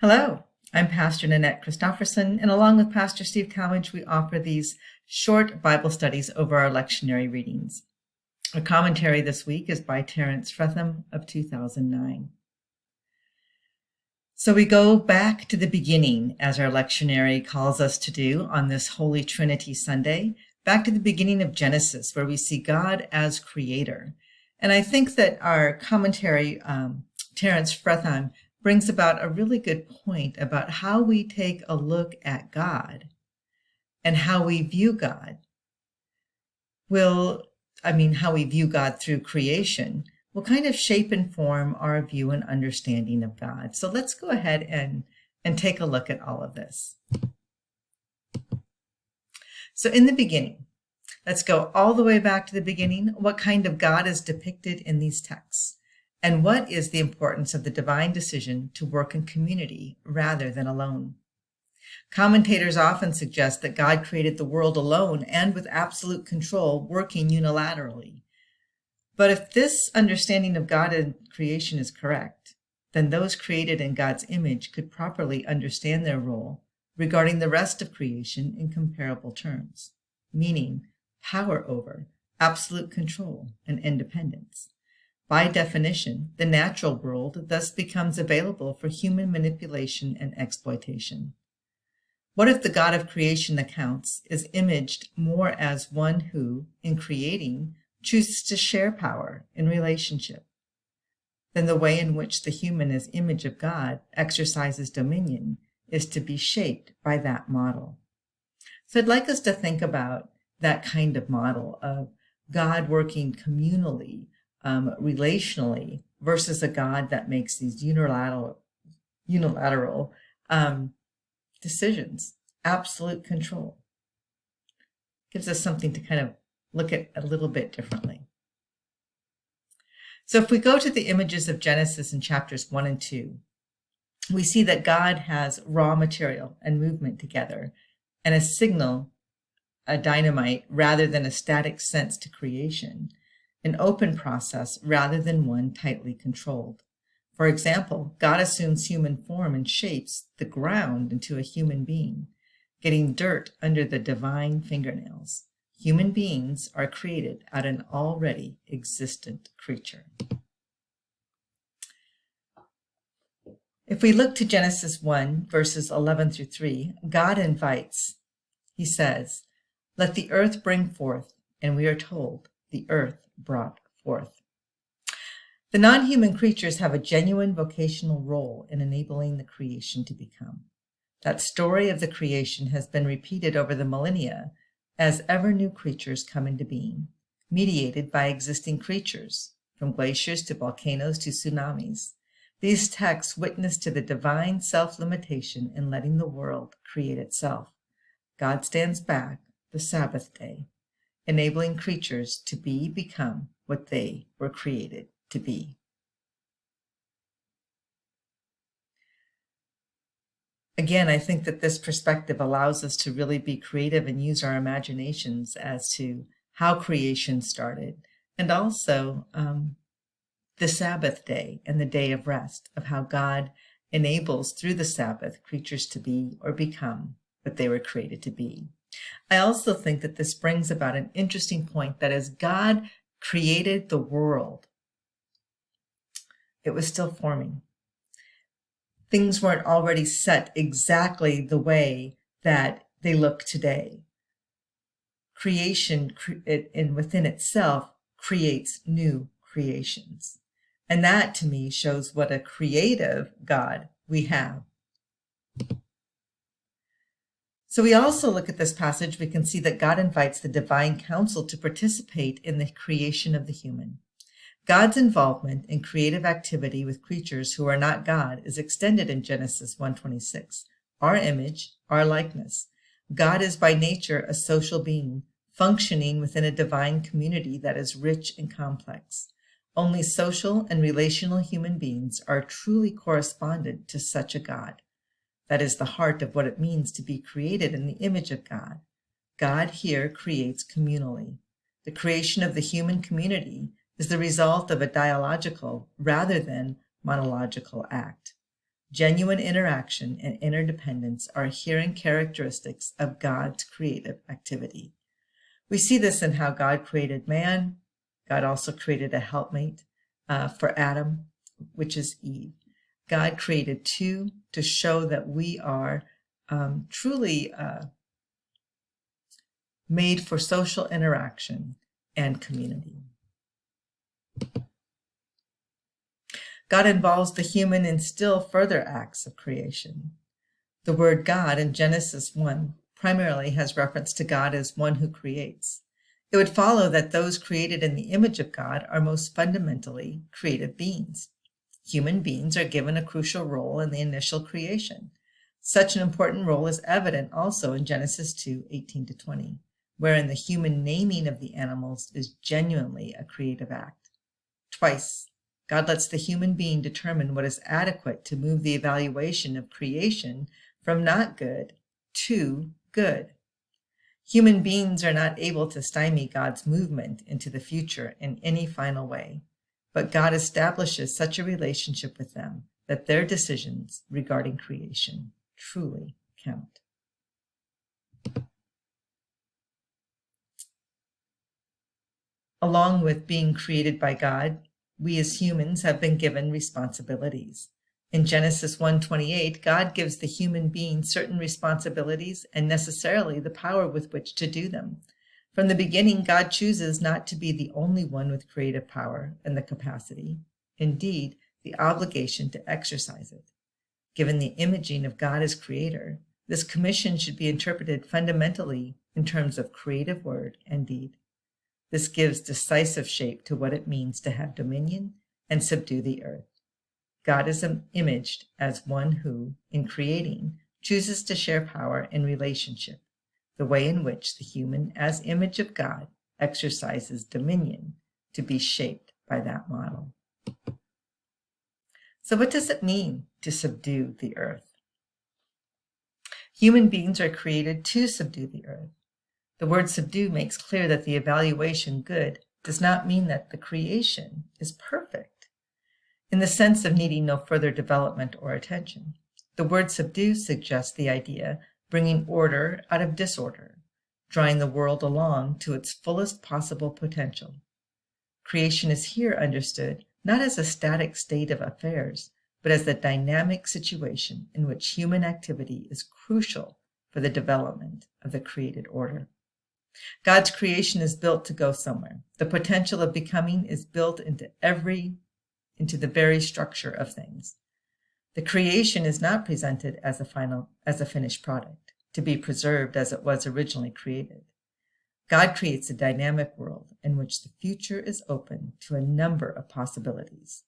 Hello, I'm Pastor Nanette Christofferson, and along with Pastor Steve Talmadge, we offer these short Bible studies over our lectionary readings. Our commentary this week is by Terence Fretham of 2009. So we go back to the beginning, as our lectionary calls us to do on this Holy Trinity Sunday, back to the beginning of Genesis, where we see God as creator. And I think that our commentary, Terence Fretham, brings about a really good point about how we take a look at God and how we view God. How we view God through creation will kind of shape and form our view and understanding of God. So let's go ahead and take a look at all of this. So in the beginning, let's go all the way back to the beginning. What kind of God is depicted in these texts? And what is the importance of the divine decision to work in community rather than alone? Commentators often suggest that God created the world alone and with absolute control, working unilaterally. But if this understanding of God and creation is correct, then those created in God's image could properly understand their role regarding the rest of creation in comparable terms, meaning power over, absolute control, and independence. By definition, the natural world thus becomes available for human manipulation and exploitation. What if the God of creation accounts is imaged more as one who, in creating, chooses to share power in relationship? Then the way in which the human as image of God exercises dominion is to be shaped by that model. So I'd like us to think about that kind of model of God working communally, relationally, versus a God that makes these unilateral decisions, absolute control. Gives us something to kind of look at a little bit differently. So if we go to the images of Genesis in chapters 1 and 2, we see that God has raw material and movement together and a signal, a dynamite, rather than a static sense to creation, an open process rather than one tightly controlled. For example, God assumes human form and shapes the ground into a human being, getting dirt under the divine fingernails. Human beings are created out of an already existent creature. If we look to Genesis 1, verses 11 through 3, God invites, he says, "Let the earth bring forth," and we are told the earth brought forth. The non-human creatures have a genuine vocational role in enabling the creation to become. That story of the creation has been repeated over the millennia as ever new creatures come into being, mediated by existing creatures, from glaciers to volcanoes to tsunamis. These texts witness to the divine self-limitation in letting the world create itself. God stands back the Sabbath day, enabling creatures to become what they were created to be. Again, I think that this perspective allows us to really be creative and use our imaginations as to how creation started, and also the Sabbath day and the day of rest, of how God enables through the Sabbath creatures to be or become what they were created to be. I also think that this brings about an interesting point, that as God created the world, it was still forming. Things weren't already set exactly the way that they look today. Creation within itself creates new creations. And that to me shows what a creative God we have. So we also look at this passage, we can see that God invites the divine council to participate in the creation of the human. God's involvement in creative activity with creatures who are not God is extended in Genesis 1:26. Our image, our likeness. God is by nature a social being, functioning within a divine community that is rich and complex. Only social and relational human beings are truly corresponded to such a God. That is the heart of what it means to be created in the image of God. God here creates communally. The creation of the human community is the result of a dialogical rather than monological act. Genuine interaction and interdependence are inherent characteristics of God's creative activity. We see this in how God created man. God also created a helpmate for Adam, which is Eve. God created two to show that we are truly made for social interaction and community. God involves the human in still further acts of creation. The word God in Genesis 1 primarily has reference to God as one who creates. It would follow that those created in the image of God are most fundamentally creative beings. Human beings are given a crucial role in the initial creation. Such an important role is evident also in Genesis 2:18-20, wherein the human naming of the animals is genuinely a creative act. Twice, God lets the human being determine what is adequate to move the evaluation of creation from not good to good. Human beings are not able to stymie God's movement into the future in any final way, but God establishes such a relationship with them that their decisions regarding creation truly count. Along with being created by God, we as humans have been given responsibilities. In Genesis 1:28, God gives the human being certain responsibilities and necessarily the power with which to do them. From the beginning, God chooses not to be the only one with creative power and the capacity, indeed, the obligation to exercise it. Given the imaging of God as creator, this commission should be interpreted fundamentally in terms of creative word and deed. This gives decisive shape to what it means to have dominion and subdue the earth. God is imaged as one who, in creating, chooses to share power in relationship, the way in which the human, as image of God, exercises dominion to be shaped by that model. So what does it mean to subdue the earth? Human beings are created to subdue the earth. The word subdue makes clear that the evaluation good does not mean that the creation is perfect, in the sense of needing no further development or attention. The word subdue suggests the idea bringing order out of disorder, drawing the world along to its fullest possible potential. Creation is here understood not as a static state of affairs, but as the dynamic situation in which human activity is crucial for the development of the created order. God's creation is built to go somewhere. The potential of becoming is built into the very structure of things. The creation is not presented as a finished product, to be preserved as it was originally created. God creates a dynamic world in which the future is open to a number of possibilities,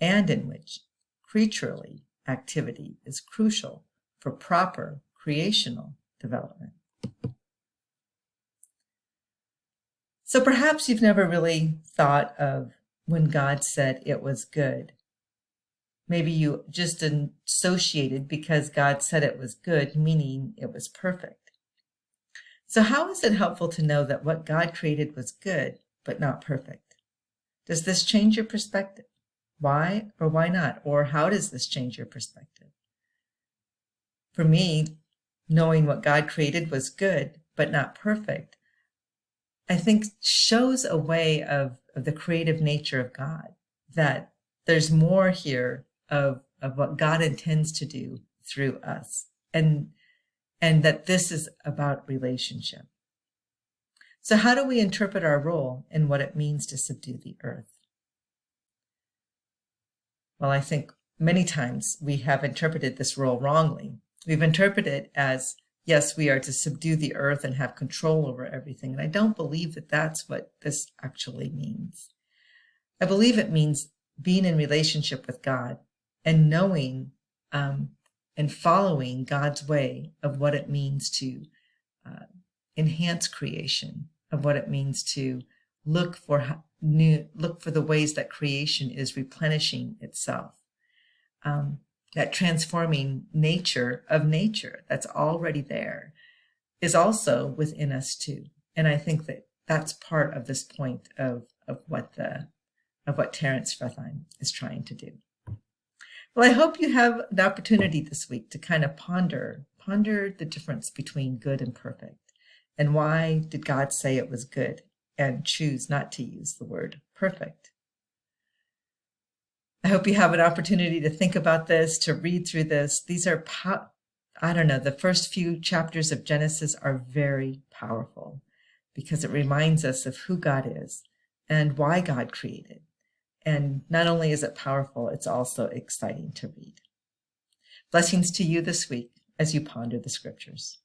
and in which creaturely activity is crucial for proper creational development. So perhaps you've never really thought of when God said it was good. Maybe you just associated because God said it was good, meaning it was perfect. So how is it helpful to know that what God created was good, but not perfect? Does this change your perspective? Why or why not? Or how does this change your perspective? For me, knowing what God created was good, but not perfect, I think shows a way of the creative nature of God, that there's more here of what God intends to do through us, and that this is about relationship. So how do we interpret our role in what it means to subdue the earth? Well, I think many times we have interpreted this role wrongly. We've interpreted it as, yes, we are to subdue the earth and have control over everything. And I don't believe that that's what this actually means. I believe it means being in relationship with God and knowing and following God's way of what it means to enhance creation, of what it means to look for the ways that creation is replenishing itself. That transforming nature of nature that's already there is also within us too. And I think that that's part of this point of what Terence Fretheim is trying to do. Well, I hope you have an opportunity this week to kind of ponder the difference between good and perfect. And why did God say it was good and choose not to use the word perfect? I hope you have an opportunity to think about this, to read through this. These are, the first few chapters of Genesis are very powerful because it reminds us of who God is and why God created. And not only is it powerful, it's also exciting to read. Blessings to you this week as you ponder the scriptures.